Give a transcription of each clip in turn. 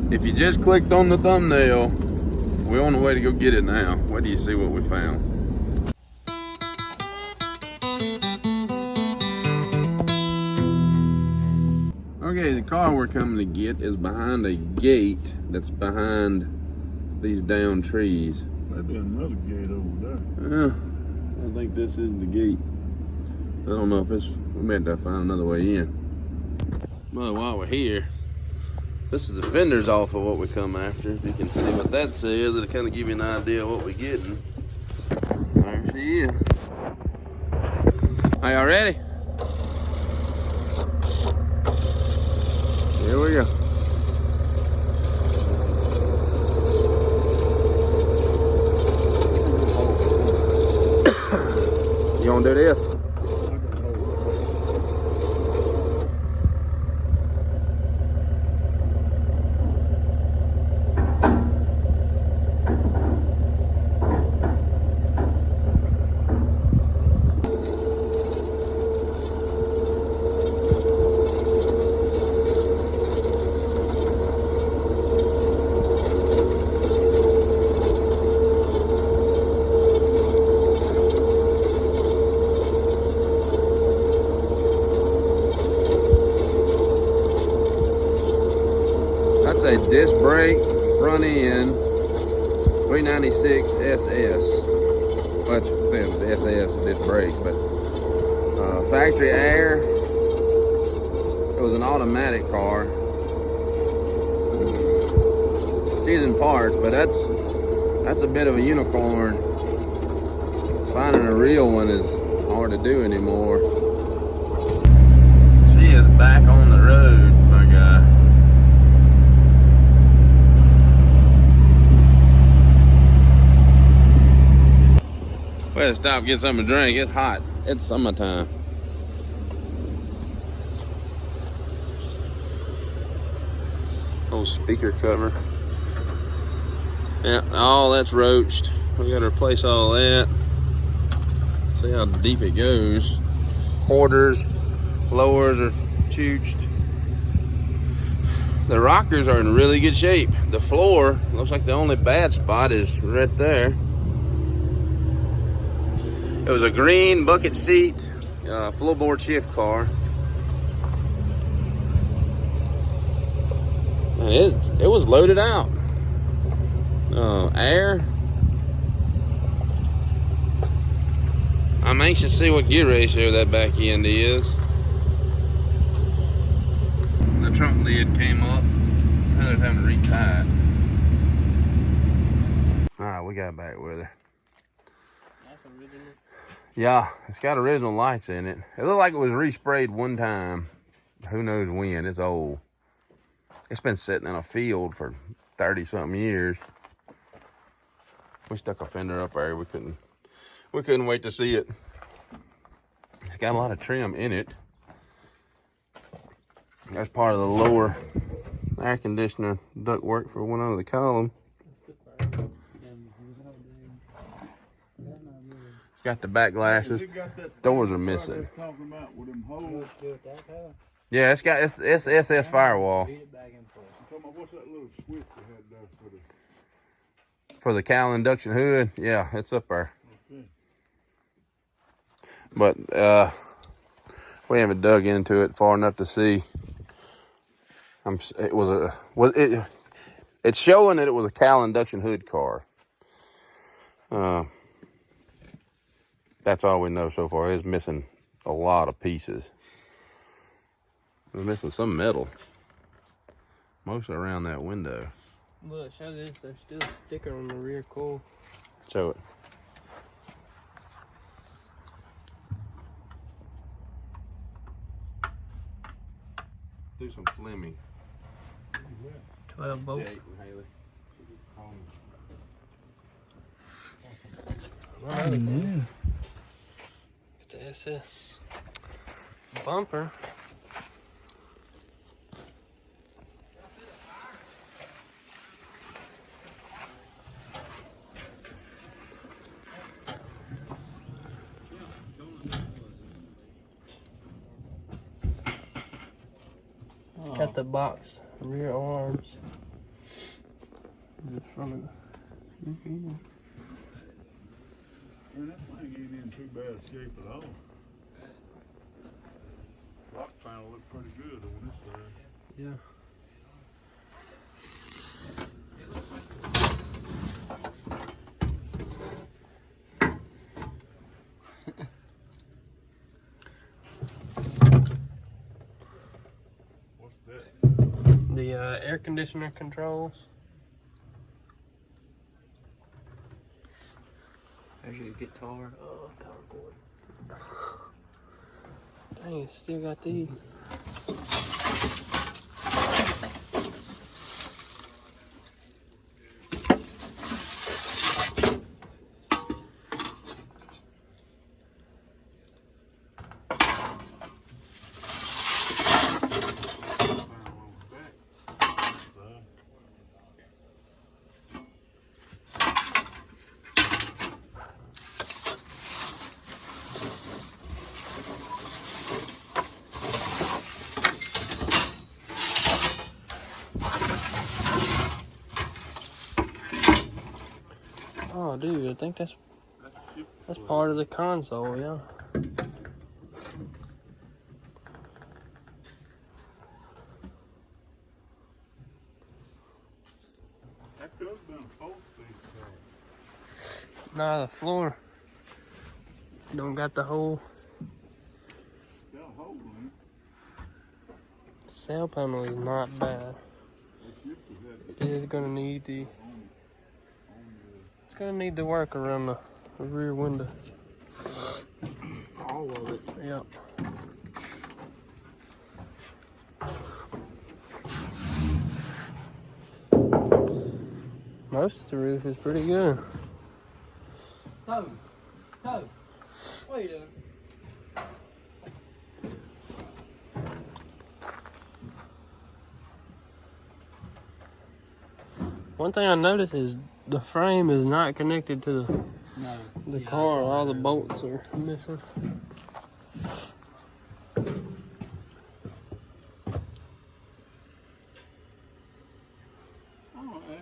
If you just clicked on the thumbnail, we're on the way to go get it now. Wait till you see what we found. Okay, the car we're coming to get is behind a gate that's behind these down trees. Maybe another gate over there. Yeah, I think this is the gate. I don't know if it's, we may have to find another way in. Well, while we're here, this is the fenders off of what we come after. If you can see what that says, it'll kind of give you an idea of what we're getting. There she is. Are y'all ready? Here we go. You wanna do this? That's a disc brake, front end, 396 SS. Which, the SS is disc brakes, but factory air. It was an automatic car. Seasoned parts, but that's a bit of a unicorn. Finding a real one is hard to do anymore. She is back on the road, my guy. We had to stop and get something to drink. It's hot. It's summertime. Old speaker cover. Yeah, all that's roached. We gotta replace all that. See how deep it goes. Quarters, lowers are chooched. The rockers are in really good shape. The floor, looks like the only bad spot is right there. It was a green bucket seat, floorboard shift car. And it was loaded out. Air. I'm anxious to see what gear ratio that back end is. The trunk lid came up. Now they're having to retie it. Alright, we got back with her. Yeah, it's got original lights in it. It looked like it was resprayed one time. Who knows when? It's old. It's been sitting in a field for 30-something years. We stuck a fender up there. We couldn't wait to see it. It's got a lot of trim in it. That's part of the lower air conditioner ductwork for one under the column. Got the back glasses. Doors are missing. Yeah, it's SS firewall. What's that little switch you had there For the Cal induction hood? Yeah, it's up there. Okay. But we haven't dug into it far enough to see. It's showing that it was a Cal induction hood car. That's all we know so far. It's missing a lot of pieces. We're missing some metal. Mostly around that window. Look, show this. There's still a sticker on the rear coil. Show it. Do some Fleming. 12 volt. Get the SS bumper. It's got the box rear arms. Just from it. Man, that thing ain't in too bad shape at all. Rock panel look pretty good on this side. Yeah. What's that? The air conditioner controls. There's your guitar. Oh, power cord. Dang, it still got these. Panel on the back. Side. Oh, dude, I think That's that's part of the console, yeah. That could have been a 4-speed car. Nah, the floor don't got the whole Got a hole in it. cell panel is not bad. That shifter had It is gonna need the on it's gonna need the work around the rear window. all of it. Yep. Most of the roof is pretty good. Toad, what are you doing? One thing I noticed is the frame is not connected to the car. All the bolts are missing. Oh, eh.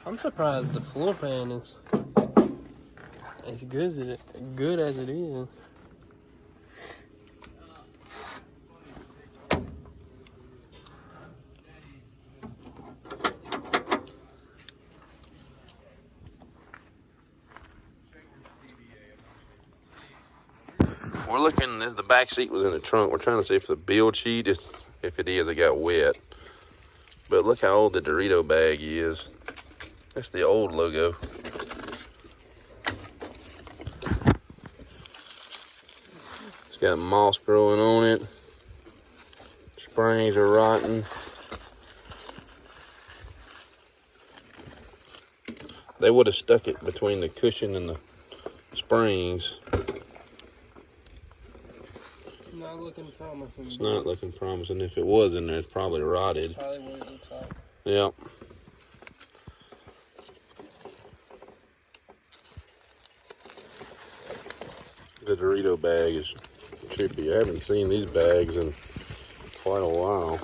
I'm surprised the floor pan is as good as it is. We're looking, the back seat was in the trunk. We're trying to see if the build sheet is, if it is, it got wet. But look how old the Dorito bag is. That's the old logo. It's got moss growing on it. Springs are rotten. They would have stuck it between the cushion and the springs. Not looking promising. It's not looking promising. If it was in there, it's probably rotted. Probably what it looks like. Yep. The Dorito bag is trippy. I haven't seen these bags in quite a while.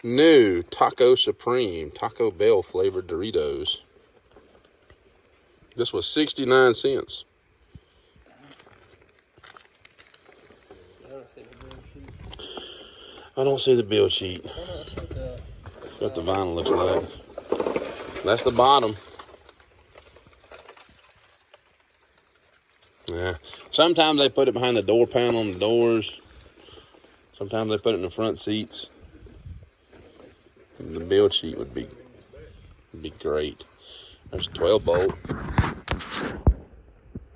New Taco Supreme, Taco Bell flavored Doritos. This was 69 cents. I don't see the bill sheet. That's what the vinyl looks like. That's the bottom. Yeah. Sometimes they put it behind the door panel on the doors. Sometimes they put it in the front seats. The build sheet would be great. There's a 12 bolt.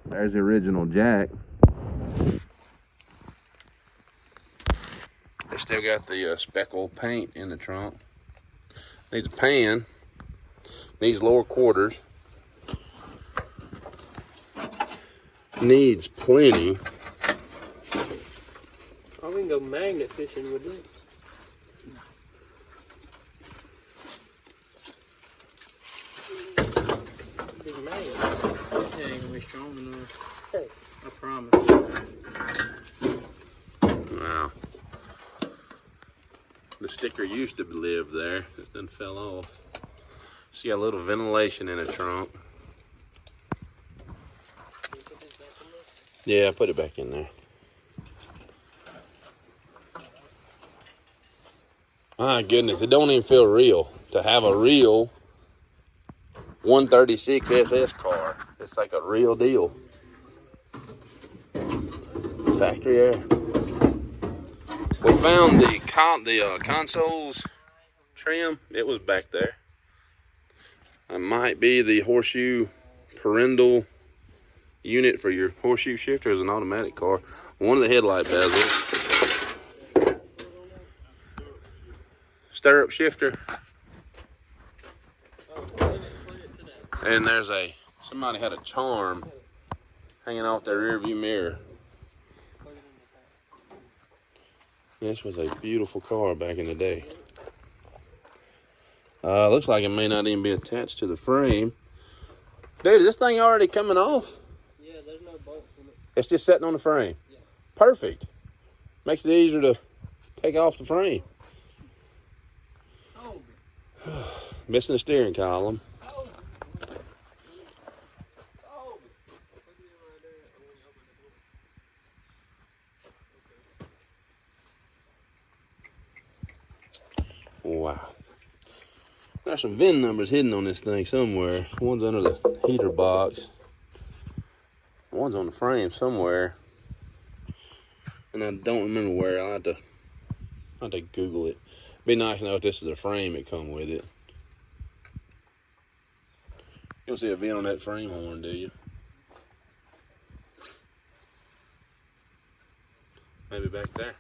There's the original jack. They still got the speckled paint in the trunk. Needs a pan. Needs lower quarters. needs plenty. Oh, we can go magnet fishing with this. Big magnet. It ain't gonna be strong enough. Hey. I promise. Wow. The sticker used to live there. It then fell off. She got a little ventilation in the trunk. Yeah, put it back in there. My goodness, it don't even feel real to have a real 136 SS car. It's like a real deal. Factory air. We found the consoles trim. It was back there. It might be the horseshoe parental unit for your horseshoe shifter as an automatic car. One of the headlight bezels. Stirrup shifter. And there's somebody had a charm hanging off their rear view mirror. This was a beautiful car back in the day. Looks like it may not even be attached to the frame. Dude, is this thing already coming off? Yeah, there's no bolts in it. It's just sitting on the frame. Yeah. Perfect. Makes it easier to take off the frame. Missing the steering column. Wow. There's some VIN numbers hidden on this thing somewhere. One's under the heater box. One's on the frame somewhere. And I don't remember where. I'll have to Google it. Be nice to know if this is a frame that come with it. You don't see a VIN on that frame horn, do you? Maybe back there.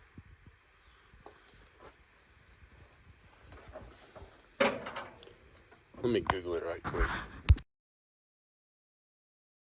Let me Google it right quick.